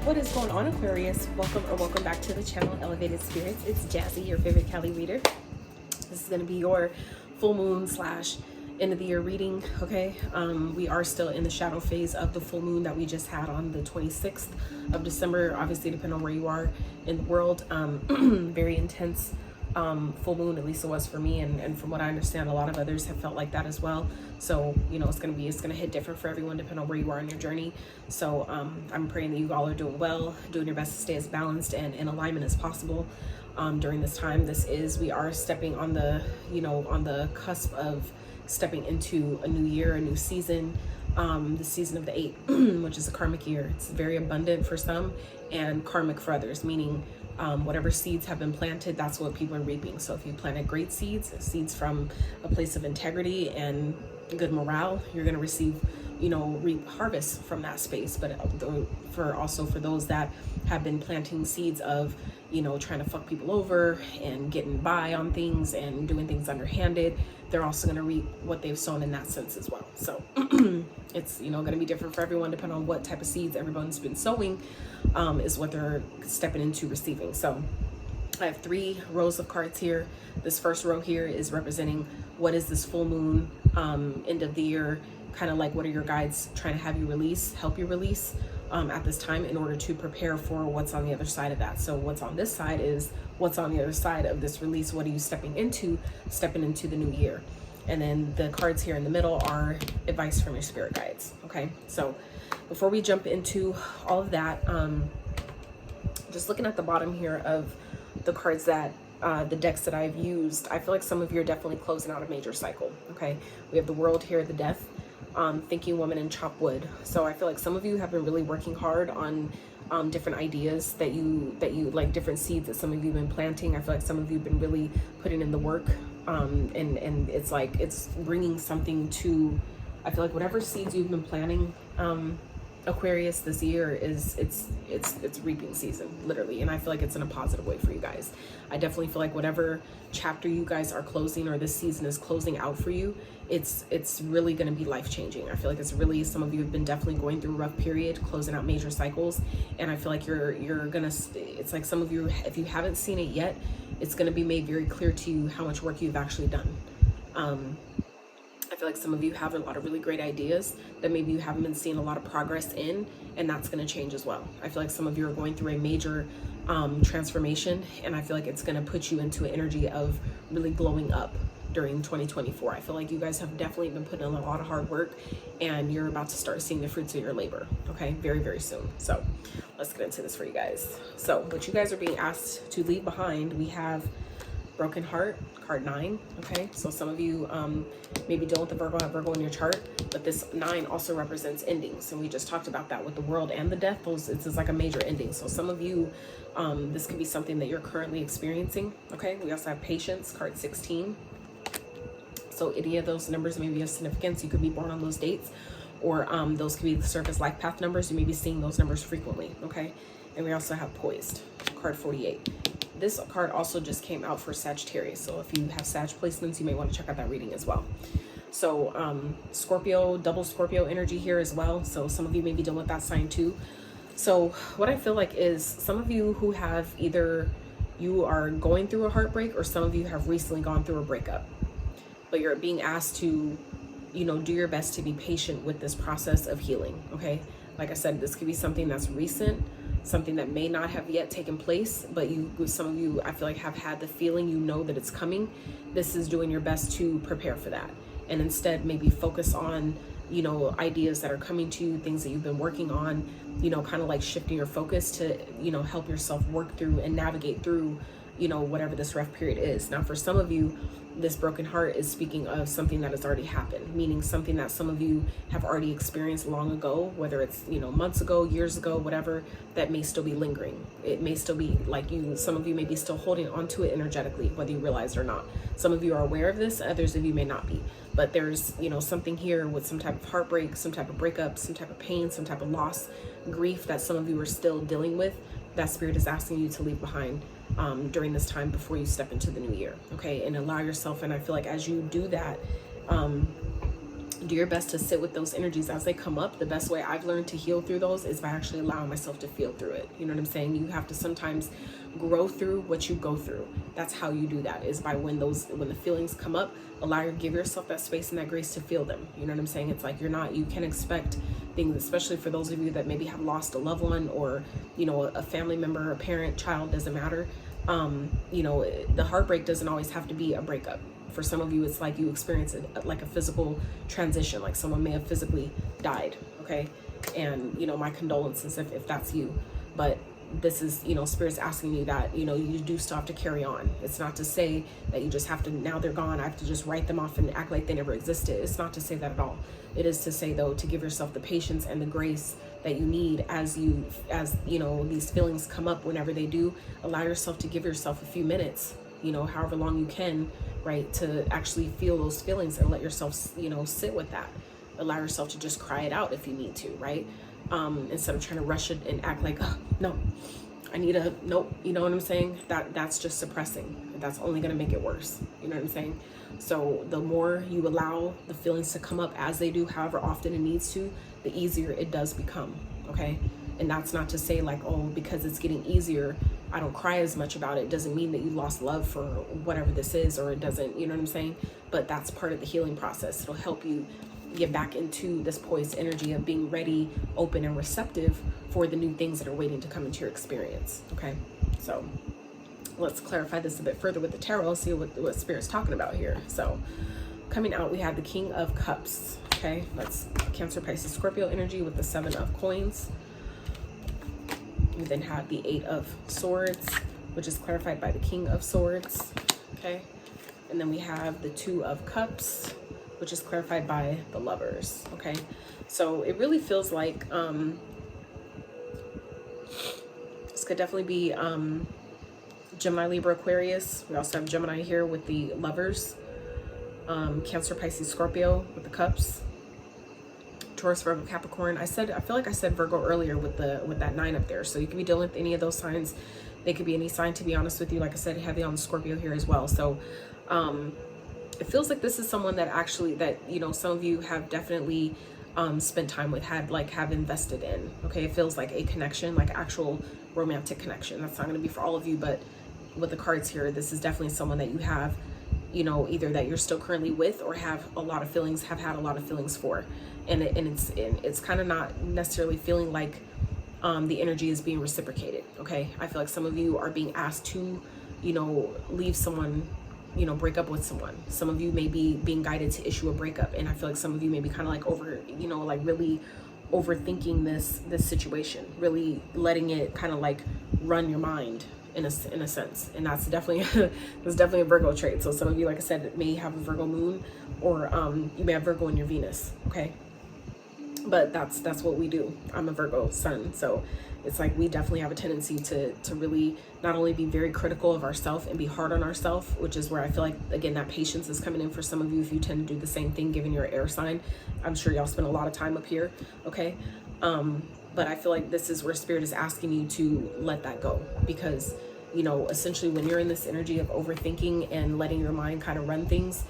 What is going on, Aquarius? Welcome back to the channel, Elevated Spirits. It's Jazi, your favorite Cali reader. This is going to be your full moon / end of the year reading. Okay, we are still in the shadow phase of the full moon that we just had on the 26th of December. Obviously, depending on where you are in the world, very intense full moon, at least it was for me, and from what I understand, a lot of others have felt like that as well. So you know, it's gonna hit different for everyone depending on where you are in your journey. So I'm praying that you all are doing well, doing your best to stay as balanced and in alignment as possible during this time. We are stepping on the, on the cusp of stepping into a new year, a new season, the season of the 8, which is a karmic year. It's very abundant for some and karmic for others, meaning whatever seeds have been planted, that's what people are reaping. So if you planted great seeds from a place of integrity and good morale, you're going to receive, reap harvest from that space. But for those that have been planting seeds of, trying to fuck people over and getting by on things and doing things underhanded, they're also going to reap what they've sown in that sense as well. So it's, going to be different for everyone depending on what type of seeds everyone's been sowing, is what they're stepping into receiving. So I have 3 rows of cards here. This first row here is representing what is this full moon, end of the year, kind of like what are your guides trying to have you help you release at this time in order to prepare for what's on the other side of that. So what's on this side is what's on the other side of this release. What are you stepping into the new year? And then the cards here in the middle are advice from your spirit guides. Okay, so before we jump into all of that, just looking at the bottom here of the cards that the decks that I've used, I feel like some of you are definitely closing out a major cycle. Okay, we have the World here, the Death, Thinking Woman, and Chop Wood. So I feel like some of you have been really working hard on different ideas that you like, different seeds that some of you have been planting. I feel like some of you have been really putting in the work, and it's like it's bringing something to, I feel like whatever seeds you've been planting, Aquarius, this year it's reaping season, literally. And I feel like it's in a positive way for you guys. I definitely feel like whatever chapter you guys are closing, or this season is closing out for you, it's really going to be life-changing. I feel like it's really, some of you have been definitely going through a rough period, closing out major cycles, and I feel like you're gonna, it's like some of you, if you haven't seen it yet, it's going to be made very clear to you how much work you've actually done. I feel like some of you have a lot of really great ideas that maybe you haven't been seeing a lot of progress in, and that's going to change as well. I feel like some of you are going through a major transformation, and I feel like it's going to put you into an energy of really glowing up during 2024. I feel like you guys have definitely been putting in a lot of hard work, and you're about to start seeing the fruits of your labor, okay, very, very soon. So let's get into this for you guys. So what you guys are being asked to leave behind, we have Broken Heart, card 9. Okay, so some of you maybe deal with the Virgo, have Virgo in your chart, but this 9 also represents endings, and we just talked about that with the World and the Death. It's like a major ending. So some of you, this could be something that you're currently experiencing. Okay, we also have Patience, card 16. So any of those numbers may be of significance. You could be born on those dates, or those could be the surface life path numbers. You may be seeing those numbers frequently. Okay, and we also have Poised, card 48. This card also just came out for Sagittarius. So if you have Sag placements, you may want to check out that reading as well. So Scorpio, double Scorpio energy here as well. So some of you may be dealing with that sign too. So what I feel like is some of you who have either you are going through a heartbreak, or some of you have recently gone through a breakup, but you're being asked to, do your best to be patient with this process of healing. Okay, like I said, this could be something that's recent, something that may not have yet taken place, but some of you, I feel like, have had the feeling, that it's coming. This is doing your best to prepare for that, and instead maybe focus on, ideas that are coming to you, things that you've been working on, kind of like shifting your focus to, help yourself work through and navigate through, whatever this rough period is. Now, for some of you, this broken heart is speaking of something that has already happened, meaning something that some of you have already experienced long ago, whether it's, months ago, years ago, whatever, that may still be lingering. It may still be like some of you may be still holding onto it energetically, whether you realize it or not. Some of you are aware of this, others of you may not be. But there's, something here with some type of heartbreak, some type of breakup, some type of pain, some type of loss, grief that some of you are still dealing with, that Spirit is asking you to leave behind during this time before you step into the new year. Okay, and allow yourself, and I feel like as you do that, do your best to sit with those energies as they come up. The best way I've learned to heal through those is by actually allowing myself to feel through it. You know what I'm saying? You have to sometimes grow through what you go through. That's how you do that, is by when the feelings come up, give yourself that space and that grace to feel them. You know what I'm saying? It's like you can expect things, especially for those of you that maybe have lost a loved one, or, you know, a family member, a parent, child, doesn't matter. You know, the heartbreak doesn't always have to be a breakup. For some of you, it's like you experience it like a physical transition, like someone may have physically died, okay? And, you know, my condolences if that's you. But this is, you know, Spirit's asking you that, you know, you do still have to carry on. It's not to say that you just have to, now they're gone, I have to just write them off and act like they never existed. It's not to say that at all. It is to say, though, to give yourself the patience and the grace that you need as you know, these feelings come up. Whenever they do, allow yourself to give yourself a few minutes, you know, however long you can, right, to actually feel those feelings and let yourself, you know, sit with that. Allow yourself to just cry it out if you need to, right? Instead of trying to rush it and act like, oh, no, I need a, nope, you know what I'm saying? That's just suppressing. That's only going to make it worse. You know what I'm saying? So the more you allow the feelings to come up as they do, however often it needs to, the easier it does become, okay? And that's not to say like, oh, because it's getting easier, I don't cry as much about it. It doesn't mean that you lost love for whatever this is, or it doesn't, you know what I'm saying? But that's part of the healing process. It'll help you get back into this poised energy of being ready, open, and receptive for the new things that are waiting to come into your experience, okay? So let's clarify this a bit further with the tarot, see what Spirit's talking about here. So coming out, we have the King of Cups, okay? That's Cancer, Pisces, Scorpio energy with the 7 of Coins. We then have the 8 of Swords, which is clarified by the King of Swords, okay? And then we have the 2 of Cups, which is clarified by the Lovers, okay? So it really feels like this could definitely be Gemini, Libra, Aquarius. We also have Gemini here with the Lovers, Cancer, Pisces, Scorpio with the Cups, Taurus, Virgo, Capricorn. I feel like I said Virgo earlier with that 9 up there. So you could be dealing with any of those signs. They could be any sign, to be honest with you. Like I said, heavy on the Scorpio here as well. So it feels like this is someone that actually, that, you know, some of you have definitely spent time with, have invested in, okay? It feels like a connection, like actual romantic connection. That's not going to be for all of you, but with the cards here, this is definitely someone that you have, you know, either that you're still currently with, or have had a lot of feelings for. And it's kind of not necessarily feeling like the energy is being reciprocated, okay? I feel like some of you are being asked to, you know, leave someone, you know, break up with someone. Some of you may be being guided to issue a breakup, and I feel like some of you may be kind of like really overthinking this situation, really letting it kind of like run your mind in a sense. And that's definitely a Virgo trait. So some of you, like I said, may have a Virgo moon, or you may have Virgo in your Venus, okay? But that's what we do. I'm a Virgo sun, so it's like we definitely have a tendency to really not only be very critical of ourselves and be hard on ourselves, which is where I feel like, again, that patience is coming in for some of you if you tend to do the same thing, given your air sign. I'm sure y'all spend a lot of time up here, okay? But I feel like this is where Spirit is asking you to let that go, because, you know, essentially when you're in this energy of overthinking and letting your mind kind of run things,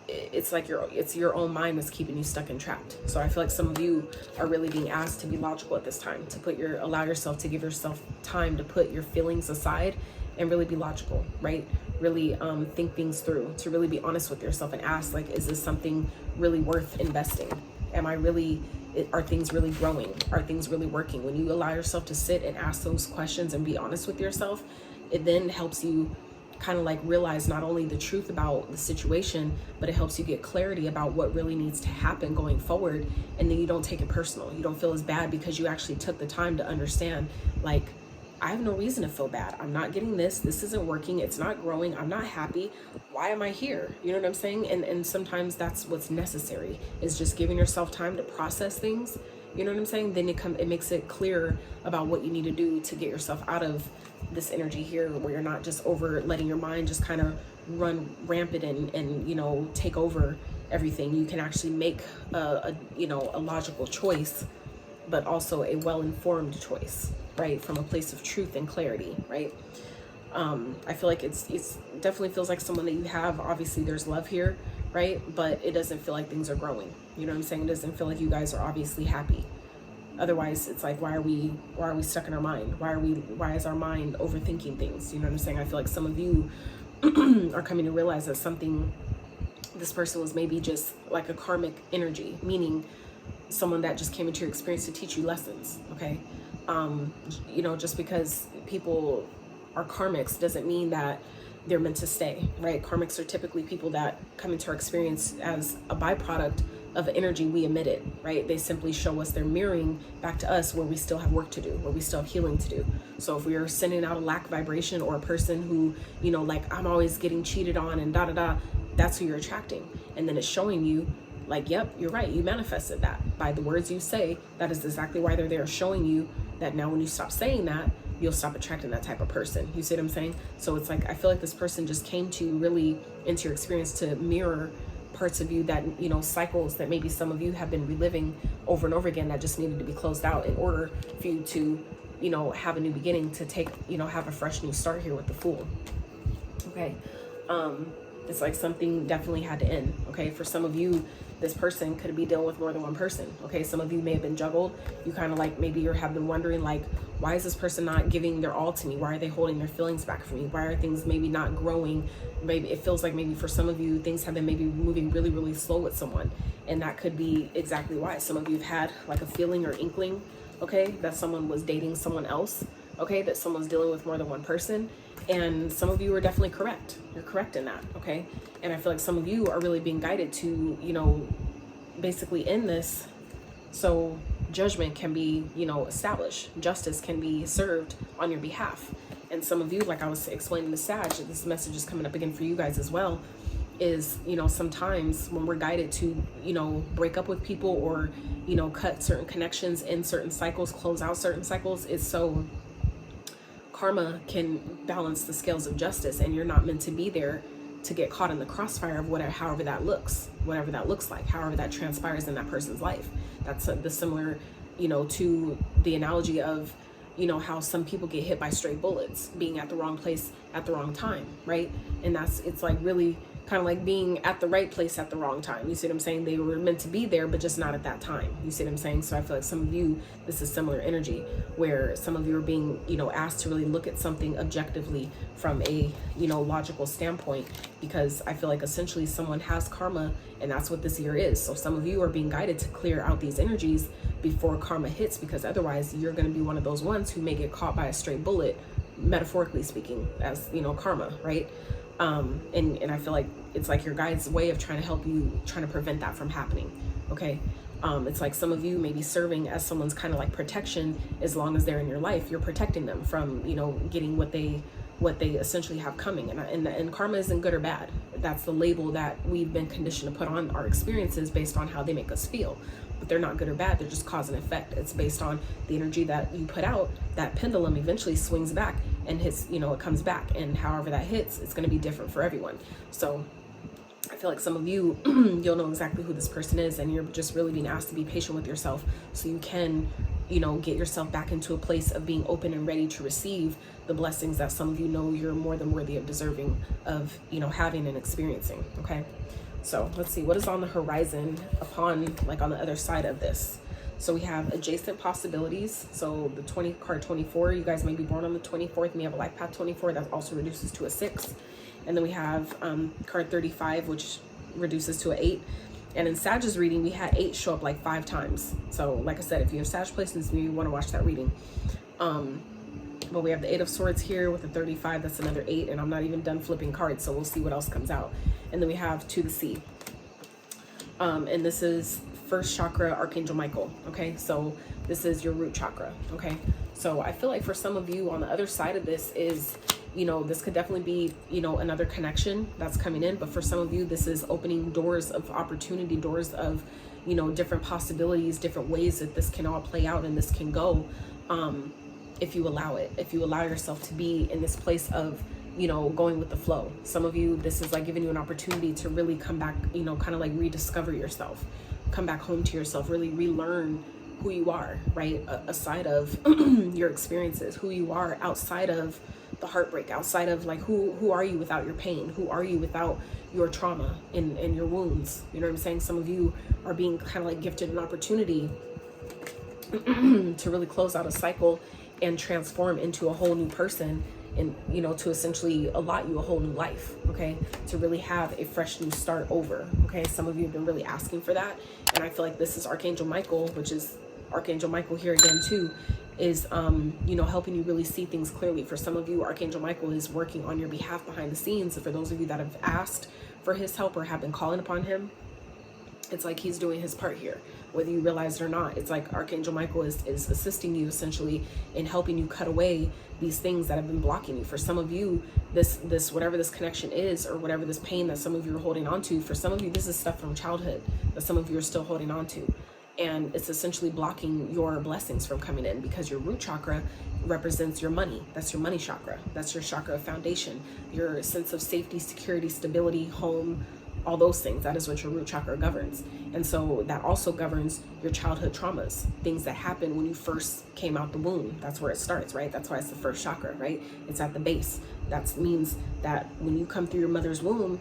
it's like it's your own mind that's keeping you stuck and trapped. So I feel like some of you are really being asked to be logical at this time, to allow yourself to give yourself time to put your feelings aside and really be logical, right? Really think things through, to really be honest with yourself and ask, like, is this something really worth investing? Are things really growing? Are things really working? When you allow yourself to sit and ask those questions and be honest with yourself, it then helps you kind of like realize not only the truth about the situation, but it helps you get clarity about what really needs to happen going forward. And then you don't take it personal. You don't feel as bad because you actually took the time to understand, like, I have no reason to feel bad. I'm not getting this. This isn't working. It's not growing. I'm not happy. Why am I here? You know what I'm saying? And sometimes that's what's necessary, is just giving yourself time to process things. You know what I'm saying? Then it makes it clear about what you need to do to get yourself out of this energy here, where you're not just letting your mind just kind of run rampant and you know, take over everything. You can actually make a logical choice, but also a well-informed choice, right? From a place of truth and clarity, right? I feel like it's definitely feels like someone that you have. Obviously there's love here, right? But it doesn't feel like things are growing. You know what I'm saying? It doesn't feel like you guys are obviously happy. Otherwise, it's like, why are we stuck in our mind? Why is our mind overthinking things? You know what I'm saying? I feel like some of you are coming to realize that this person was maybe just like a karmic energy, meaning someone that just came into your experience to teach you lessons, okay? You know, just because people are karmics doesn't mean that they're meant to stay, right? Karmics are typically people that come into our experience as a byproduct of the energy we emitted, right? They simply show us, they're mirroring back to us where we still have work to do, where we still have healing to do. So if we are sending out a lack vibration, or a person who, you know, like, I'm always getting cheated on and that's who you're attracting. And then it's showing you like, yep, you're right, you manifested that by the words you say. That is exactly why they're there, showing you that now when you stop saying that, you'll stop attracting that type of person. You see what I'm saying? So it's like, I feel like this person just came to really into your experience to mirror parts of you that, you know, cycles that maybe some of you have been reliving over and over again, that just needed to be closed out in order for you to, you know, have a new beginning, to take, you know, have a fresh new start here with the Fool. Okay. It's like something definitely had to end. Okay. For some of you, this person could be dealing with more than one person. Okay. Some of you may have been juggled. You kind of like, maybe you have been wondering like, why is this person not giving their all to me? Why are they holding their feelings back from me? Why are things maybe not growing? Maybe it feels like maybe for some of you, things have been maybe moving really, really slow with someone. And that could be exactly why. Some of you have had like a feeling or inkling, okay, that someone was dating someone else, okay, that someone's dealing with more than one person. And some of you are definitely correct. You're correct in that, okay? And I feel like some of you are really being guided to, you know, basically end this so judgment can be, you know, established. Justice can be served on your behalf. And some of you, like I was explaining to Sag, this message is coming up again for you guys as well, is, you know, sometimes when we're guided to, you know, break up with people, or, you know, cut certain connections in certain cycles, close out certain cycles, it's so karma can balance the scales of justice, and you're not meant to be there to get caught in the crossfire of whatever, however that looks, whatever that looks like, however that transpires in that person's life. That's the similar, you know, to the analogy of, you know, how some people get hit by stray bullets, being at the wrong place at the wrong time, right? And it's like really kind of like being at the right place at the wrong time. You see what I'm saying? They were meant to be there, but just not at that time. You see what I'm saying? So I feel like some of you, this is similar energy, where some of you are being, you know, asked to really look at something objectively from a, you know, logical standpoint, because I feel like essentially someone has karma, and that's what this year is. So some of you are being guided to clear out these energies before karma hits, because otherwise you're going to be one of those ones who may get caught by a stray bullet, metaphorically speaking, as, you know, karma, right? And I feel like it's like your guide's way of trying to help you, trying to prevent that from happening. Okay. It's like some of you may be serving as someone's kind of like protection. As long as they're in your life, you're protecting them from, you know, getting what they essentially have coming. And karma isn't good or bad. That's the label that we've been conditioned to put on our experiences based on how they make us feel. But they're not good or bad. They're just cause and effect. It's based on the energy that you put out. That pendulum eventually swings back and hits, you know, it comes back. And however that hits, it's going to be different for everyone. So I feel like some of you, you'll know exactly who this person is, and you're just really being asked to be patient with yourself so you can, you know, get yourself back into a place of being open and ready to receive the blessings that some of you know you're more than worthy of deserving of, you know, having and experiencing. Okay. So let's see what is on the horizon upon, like, on the other side of this. So we have adjacent possibilities. So the card 24, you guys may be born on the 24th, may have a life path 24, that also reduces to a 6. And then we have card 35, which reduces to an 8. And in Sag's reading, we had 8 show up like 5 times. So like I said, if you have Sag placements, you want to watch that reading. But we have the 8 of Swords here with the 35, that's another 8. And I'm not even done flipping cards, so we'll see what else comes out. And then we have to the sea. And this is first chakra, Archangel Michael. Okay, so this is your root chakra. Okay, so I feel like for some of you on the other side of this is, you know, this could definitely be, you know, another connection that's coming in. But for some of you, this is opening doors of opportunity, doors of, you know, different possibilities, different ways that this can all play out and this can go. If you allow it, if you allow yourself to be in this place of, you know, going with the flow. Some of you, this is like giving you an opportunity to really come back, you know, kind of like rediscover yourself, come back home to yourself, really relearn who you are, right? Aside of your experiences, who you are outside of the heartbreak, outside of like who are you without your pain? Who are you without your trauma and your wounds? You know what I'm saying? Some of you are being kind of like gifted an opportunity to really close out a cycle and transform into a whole new person, and you know, to essentially allot you a whole new life, okay, to really have a fresh new start over. Okay, some of you have been really asking for that, and I feel like this is Archangel Michael, which is Archangel Michael here again too, is you know, helping you really see things clearly. For some of you, Archangel Michael is working on your behalf behind the scenes. For those of you that have asked for his help or have been calling upon him, it's like he's doing his part here, whether you realize it or not. It's like Archangel Michael is assisting you essentially in helping you cut away these things that have been blocking you. For some of you, this whatever this connection is, or whatever this pain that some of you are holding on to, for some of you, this is stuff from childhood that some of you are still holding on to. And it's essentially blocking your blessings from coming in, because your root chakra represents your money. That's your money chakra. That's your chakra of foundation, your sense of safety, security, stability, home, all those things. That is what your root chakra governs. And so that also governs your childhood traumas, things that happen when you first came out the womb. That's where it starts, right? That's why it's the first chakra, right? It's at the base. That means that when you come through your mother's womb,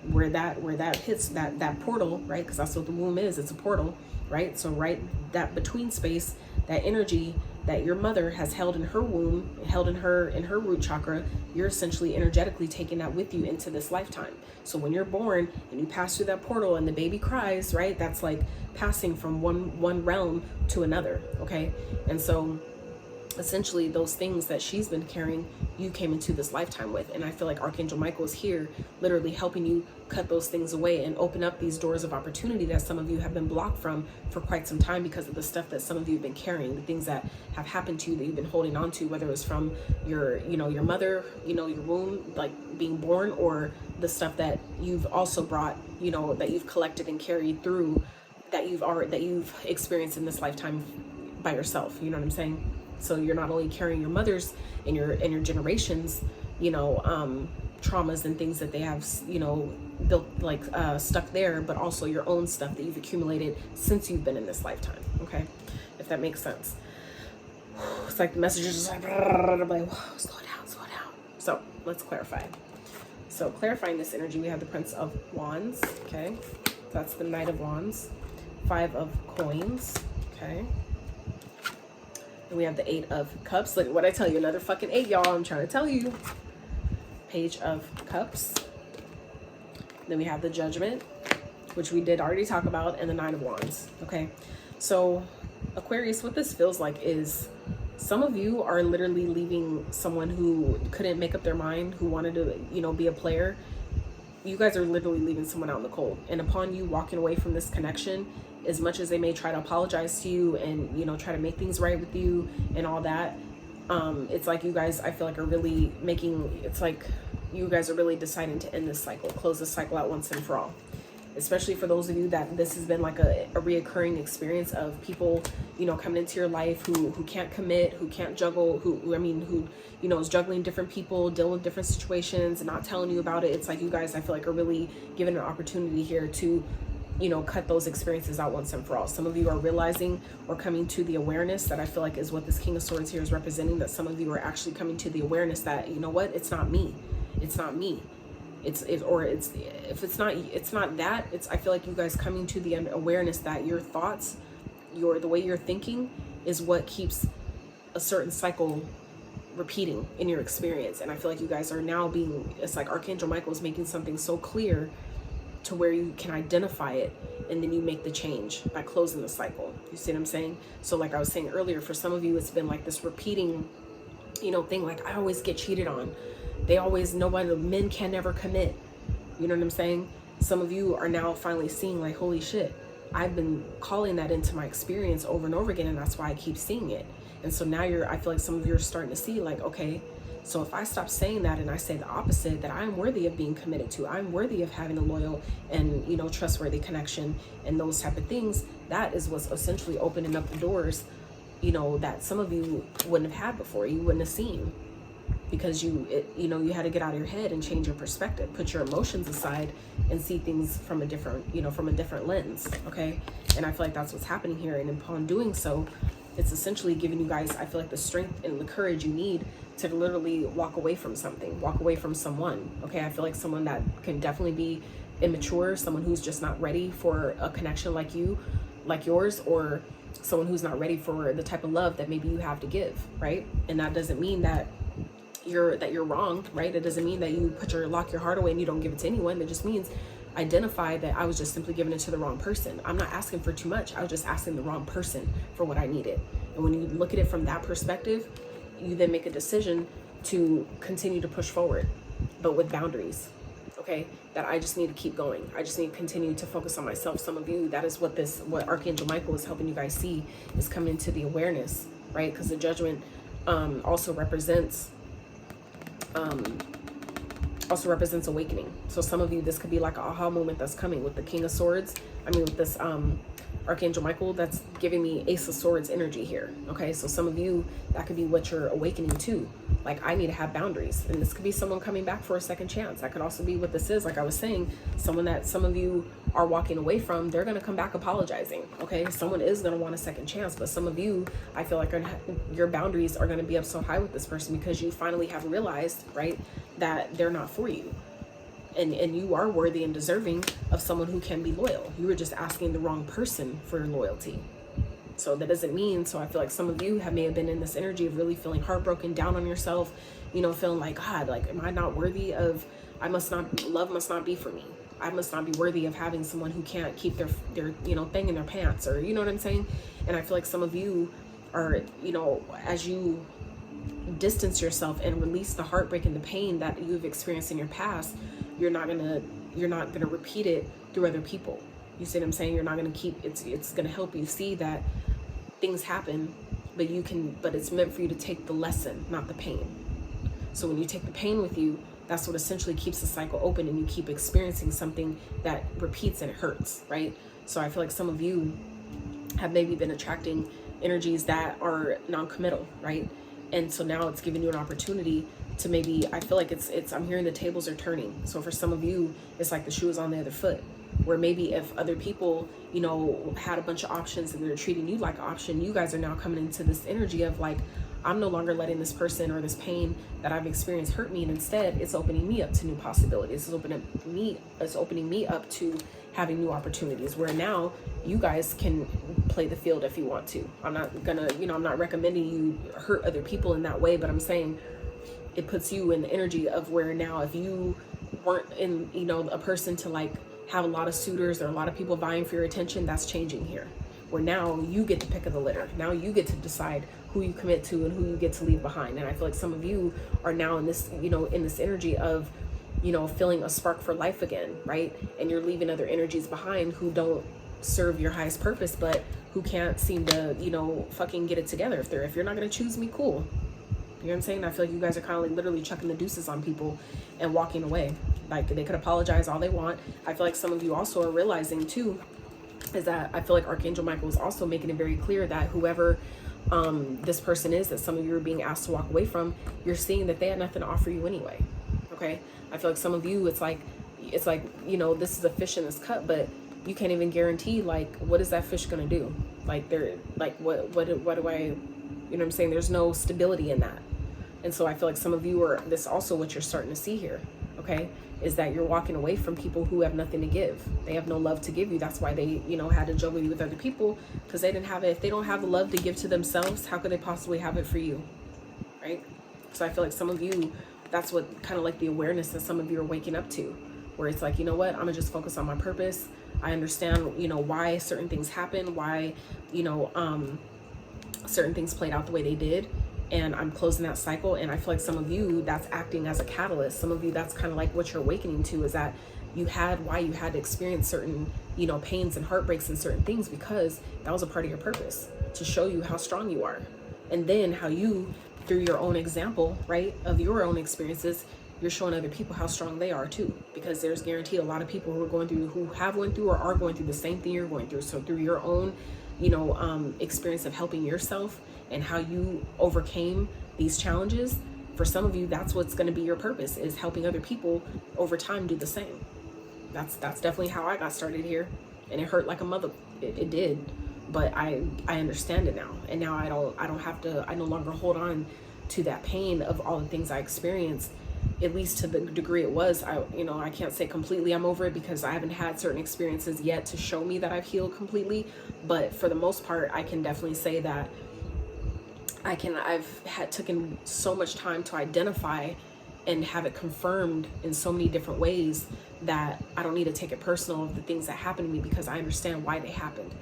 where that hits that portal, right? Because that's what the womb is. It's a portal, right? So right, that between space, that energy that your mother has held in her womb, held in her root chakra, you're essentially energetically taking that with you into this lifetime. So when you're born and you pass through that portal and the baby cries, right? That's like passing from one realm to another, okay? And so essentially those things that she's been carrying, you came into this lifetime with. And I feel like Archangel Michael is here literally helping you cut those things away and open up these doors of opportunity that some of you have been blocked from for quite some time, because of the stuff that some of you have been carrying, the things that have happened to you that you've been holding on to, whether it was from your, you know, your mother, you know, your womb, like being born, or the stuff that you've also brought, you know, that you've collected and carried through, that you've experienced in this lifetime by yourself. You know what I'm saying? So you're not only carrying your mother's and your generations, you know, traumas and things that they have, you know, built, like stuck there, but also your own stuff that you've accumulated since you've been in this lifetime. Okay, if that makes sense. It's like the messages is like, whoa, slow down. So let's clarify. So clarifying this energy, we have the Prince of Wands. Okay, that's the Knight of Wands, 5 of Coins. Okay. And we have the 8 of Cups. Look at what I tell you, another fucking 8, y'all. I'm trying to tell you. Page of Cups. Then we have the Judgment, which we did already talk about, and the 9 of Wands. Okay, so Aquarius, what this feels like is some of you are literally leaving someone who couldn't make up their mind, who wanted to, you know, be a player. You guys are literally leaving someone out in the cold. And upon you walking away from this connection, as much as they may try to apologize to you and, you know, try to make things right with you and all that, it's like you guys, I feel like, are really it's like you guys are really deciding to end this cycle, close this cycle out once and for all. Especially for those of you that this has been like a reoccurring experience of people, you know, coming into your life who can't commit, who can't juggle, who you know, is juggling different people, dealing with different situations and not telling you about it. It's like you guys, I feel like, are really given an opportunity here to, you know, cut those experiences out once and for all. Some of you are realizing or coming to the awareness that I feel like is what this King of Swords here is representing, that some of you are actually coming to the awareness that, you know what, it's not me. It's not me. I feel like you guys coming to the awareness that your thoughts, the way you're thinking is what keeps a certain cycle repeating in your experience. And I feel like you guys are now it's like Archangel Michael is making something so clear to where you can identify it, and then you make the change by closing the cycle. You see what I'm saying? So like I was saying earlier, for some of you, it's been like this repeating, you know, thing, like I always get cheated on. Men can never commit. You know what I'm saying? Some of you are now finally seeing like, holy shit, I've been calling that into my experience over and over again, and that's why I keep seeing it. And so now I feel like some of you are starting to see like, okay, so if I stop saying that and I say the opposite, that I'm worthy of being committed to, I'm worthy of having a loyal and, you know, trustworthy connection and those type of things, that is what's essentially opening up the doors, you know, that some of you wouldn't have had before, you wouldn't have seen, because you had to get out of your head and change your perspective, put your emotions aside and see things from a different, you know, from a different lens. Okay. And I feel like that's what's happening here. And upon doing so, it's essentially giving you guys, I feel like, the strength and the courage you need to literally walk away from something, walk away from someone. Okay, I feel like someone that can definitely be immature, someone who's just not ready for a connection like yours, or someone who's not ready for the type of love that maybe you have to give, right? And that doesn't mean that you're wrong, right? It doesn't mean that you lock your heart away and you don't give it to anyone. It just means identify that I was just simply giving it to the wrong person. I'm not asking for too much. I was just asking the wrong person for what I needed. And when you look at it from that perspective, you then make a decision to continue to push forward, but with boundaries. Okay, that I just need to keep going. I just need to continue to focus on myself. Some of you, that is what Archangel Michael is helping you guys see, is coming into the awareness, right? Because the Judgment also represents awakening. So some of you, this could be like an aha moment that's coming with the King of Swords. I mean, with this Archangel Michael, that's giving me Ace of Swords energy here. Okay, so some of you, that could be what you're awakening to. Like, I need to have boundaries. And this could be someone coming back for a second chance. That could also be what this is. Like I was saying, someone that some of you are walking away from, they're going to come back apologizing. Okay, someone is going to want a second chance. But some of you, I feel like your boundaries are going to be up so high with this person because you finally have realized, right, that they're not for you. And you are worthy and deserving of someone who can be loyal. You were just asking the wrong person for loyalty. So that doesn't mean, so I feel like some of you may have been in this energy of really feeling heartbroken, down on yourself, you know, feeling like, God, like, am I not worthy of, love must not be for me. I must not be worthy of having someone who can't keep their you know, thing in their pants, or, you know what I'm saying? And I feel like some of you are, you know, as you distance yourself and release the heartbreak and the pain that you've experienced in your past, you're not gonna repeat it through other people. You see what I'm saying? You're not gonna keep, it's gonna help you see that things happen, but it's meant for you to take the lesson, not the pain. So when you take the pain with you, that's what essentially keeps the cycle open, and you keep experiencing something that repeats and it hurts, right? So I feel like some of you have maybe been attracting energies that are non-committal, right? And so now it's giving you an opportunity to maybe, I feel like I'm hearing the tables are turning. So for some of you, it's like the shoe is on the other foot, where maybe if other people, you know, had a bunch of options and they're treating you like an option, you guys are now coming into this energy of like, I'm no longer letting this person or this pain that I've experienced hurt me, and instead it's opening me up to new possibilities. It's opening me up to having new opportunities, where now you guys can play the field if you want to. I'm not gonna, you know, I'm not recommending you hurt other people in that way, but I'm saying it puts you in the energy of where now, if you weren't in, you know, a person to like have a lot of suitors or a lot of people vying for your attention, that's changing here, where now you get the pick of the litter. Now you get to decide who you commit to and who you get to leave behind. And I feel like some of you are now in this, you know, in this energy of, you know, feeling a spark for life again, right? And you're leaving other energies behind who don't serve your highest purpose, but who can't seem to, you know, fucking get it together. If you're not gonna choose me, cool. You know what I'm saying? I feel like you guys are kind of like literally chucking the deuces on people and walking away. Like, they could apologize all they want. I feel like some of you also are realizing too, is that I feel like Archangel Michael is also making it very clear that whoever this person is that some of you are being asked to walk away from, you're seeing that they had nothing to offer you anyway. Okay? I feel like some of you, it's like, you know, this is a fish in this cup, but you can't even guarantee, like, what is that fish gonna do? Like, they're like, what do I, you know what I'm saying? There's no stability in that. And so I feel like some of you are, this also what you're starting to see here, okay, is that you're walking away from people who have nothing to give. They have no love to give you. That's why they, you know, had to juggle you with other people, because they didn't have it. If they don't have the love to give to themselves, how could they possibly have it for you, right? So I feel like some of you, that's what kind of like the awareness that some of you are waking up to, where it's like, you know what, I'm gonna just focus on my purpose. I understand, you know, why certain things happen, why, you know, certain things played out the way they did, and I'm closing that cycle. And I feel like some of you, that's acting as a catalyst. Some of you, that's kind of like what you're awakening to, is that you had to experience certain, you know, pains and heartbreaks and certain things, because that was a part of your purpose, to show you how strong you are. And then how you, through your own example, right, of your own experiences, you're showing other people how strong they are too, because there's guaranteed a lot of people who have went through or are going through the same thing you're going through. So through your own, you know, experience of helping yourself and how you overcame these challenges, for some of you, that's what's going to be your purpose, is helping other people over time do the same. That's definitely how I got started here, and it hurt like a mother. It did, but I understand it now. And now I don't have to, I no longer hold on to that pain of all the things I experienced, at least to the degree it was. I can't say completely I'm over it, because I haven't had certain experiences yet to show me that I've healed completely. But for the most part, I can definitely say that I've taken so much time to identify and have it confirmed in so many different ways that I don't need to take it personal of the things that happened to me, because I understand why they happened.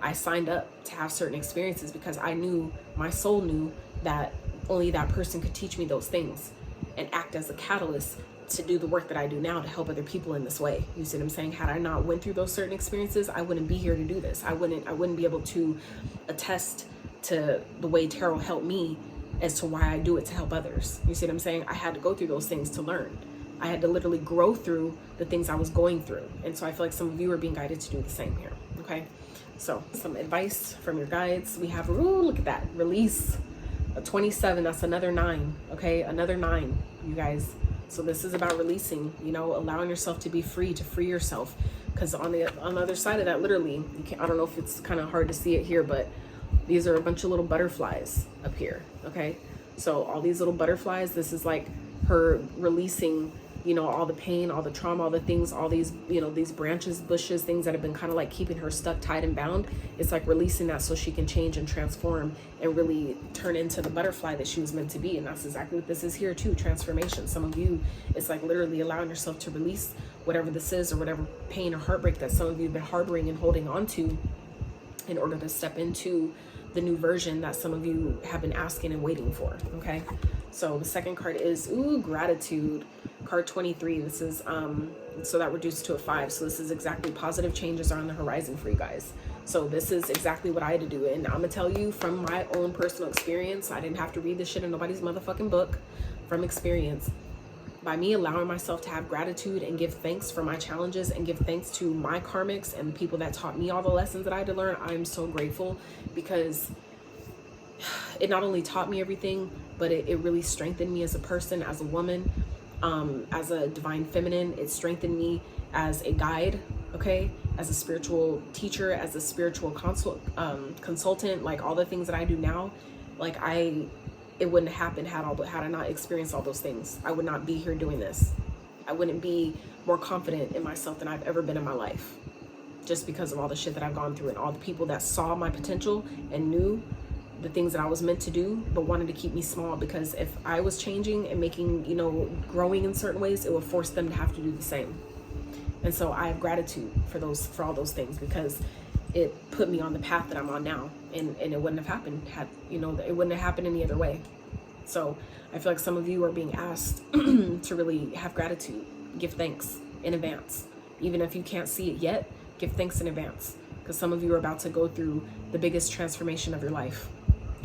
I signed up to have certain experiences because I knew, my soul knew, that only that person could teach me those things and act as a catalyst to do the work that I do now to help other people in this way. You see what I'm saying? Had I not went through those certain experiences, I wouldn't be here to do this. I wouldn't be able to attest to the way tarot helped me as to why I do it to help others. You see what I'm saying? I had to go through those things to learn. I had to literally grow through the things I was going through. And so I feel like some of you are being guided to do the same here. Okay. So some advice from your guides. We have, ooh, look at that, release. A 27, that's another 9. Okay. Another 9, you guys. So this is about releasing, allowing yourself to be free, to free yourself. Because on the other side of that, literally, you can't, I don't know if it's kind of hard to see it here, but these are a bunch of little butterflies up here. Okay. So all these little butterflies, this is like her releasing, all the pain, all the trauma, all the things, all these, these branches, bushes, things that have been kind of like keeping her stuck, tied and bound. It's like releasing that so she can change and transform and really turn into the butterfly that she was meant to be. And that's exactly what this is here too, transformation. Some of you, it's like literally allowing yourself to release whatever this is, or whatever pain or heartbreak that some of you have been harboring and holding on to, in order to step into the new version that some of you have been asking and waiting for. Okay. So the second card is, gratitude. Card 23. This is, so that reduced to a 5. So this is exactly positive changes are on the horizon for you guys. So this is exactly what I had to do. And I'm gonna tell you from my own personal experience, I didn't have to read this shit in nobody's motherfucking book. From experience, by me allowing myself to have gratitude and give thanks for my challenges and give thanks to my karmics and the people that taught me all the lessons that I had to learn, I'm so grateful, because it not only taught me everything, but it really strengthened me as a person, as a woman, as a divine feminine. It strengthened me as a guide, okay, as a spiritual teacher, as a spiritual consultant, like all the things that I do now. Like it wouldn't happen had I not experienced all those things. I would not be here doing this. I wouldn't be more confident in myself than I've ever been in my life, just because of all the shit that I've gone through and all the people that saw my potential and knew the things that I was meant to do, but wanted to keep me small, because if I was changing and making, growing in certain ways, it would force them to have to do the same. And so I have gratitude for all those things, because it put me on the path that I'm on now, and it wouldn't have happened it wouldn't have happened any other way. So I feel like some of you are being asked to really have gratitude, give thanks in advance. Even if you can't see it yet, give thanks in advance, because some of you are about to go through the biggest transformation of your life.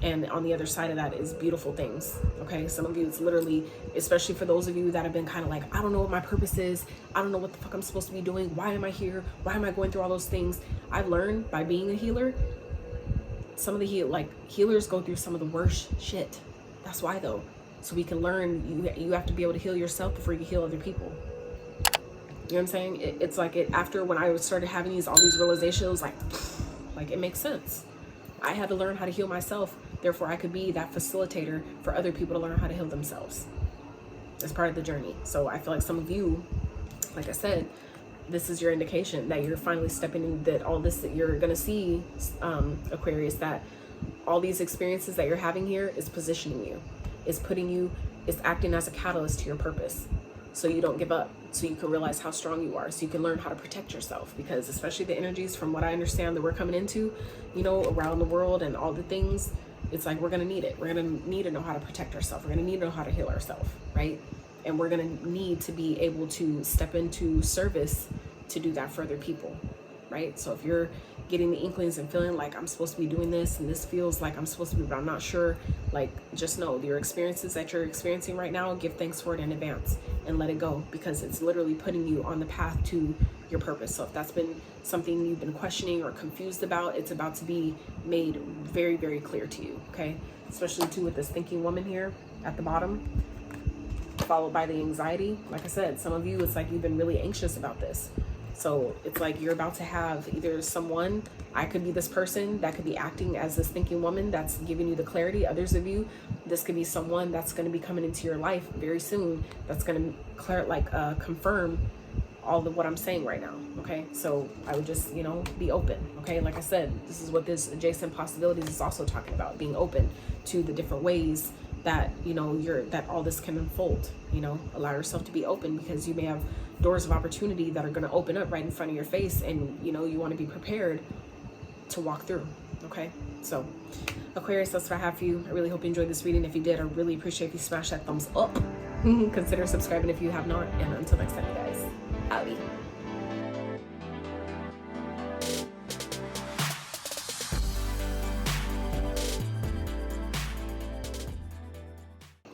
And on the other side of that is beautiful things. Okay. Some of you, it's literally, especially for those of you that have been kind of like, I don't know what my purpose is. I don't know what the fuck I'm supposed to be doing. Why am I here? Why am I going through all those things? I've learned by being a healer, some of the healers go through some of the worst shit. That's why though. So we can learn, you have to be able to heal yourself before you can heal other people. You know what I'm saying? It's like after when I started having all these realizations, like it makes sense. I had to learn how to heal myself. Therefore, I could be that facilitator for other people to learn how to heal themselves. That's part of the journey. So I feel like some of you, like I said, this is your indication that you're finally stepping in, that all this that you're going to see, Aquarius, that all these experiences that you're having here is positioning you, is putting you, is acting as a catalyst to your purpose. So you don't give up, so you can realize how strong you are, so you can learn how to protect yourself. Because especially the energies, from what I understand, that we're coming into, around the world and all the things, it's like we're going to need it. We're going to need to know how to protect ourselves. We're going to need to know how to heal ourselves, right? And we're going to need to be able to step into service to do that for other people, right? So if you're getting the inklings and feeling like I'm supposed to be doing this, and this feels like I'm supposed to be, but I'm not sure, like, just know your experiences that you're experiencing right now, give thanks for it in advance and let it go, because it's literally putting you on the path to your purpose. So if that's been something you've been questioning or confused about, it's about to be made very, very clear to you, okay? Especially too with this thinking woman here at the bottom, followed by the anxiety. Like I said, some of you, it's like you've been really anxious about this. So it's like you're about to have either someone, I could be this person that could be acting as this thinking woman that's giving you the clarity. Others of you, this could be someone that's going to be coming into your life very soon, that's going to confirm all of what I'm saying right now. Okay, so I would just, you know, be open. Okay, like I said, this is what this adjacent possibilities is also talking about, being open to the different ways that, you know, that all this can unfold. You know, allow yourself to be open, because you may have doors of opportunity that are going to open up right in front of your face, and you know, you want to be prepared to walk through. Okay, so Aquarius, that's what I have for you. I really hope you enjoyed this reading. If you did, I really appreciate if you smash that thumbs up. Consider subscribing if you have not, and until next time, guys, howdy.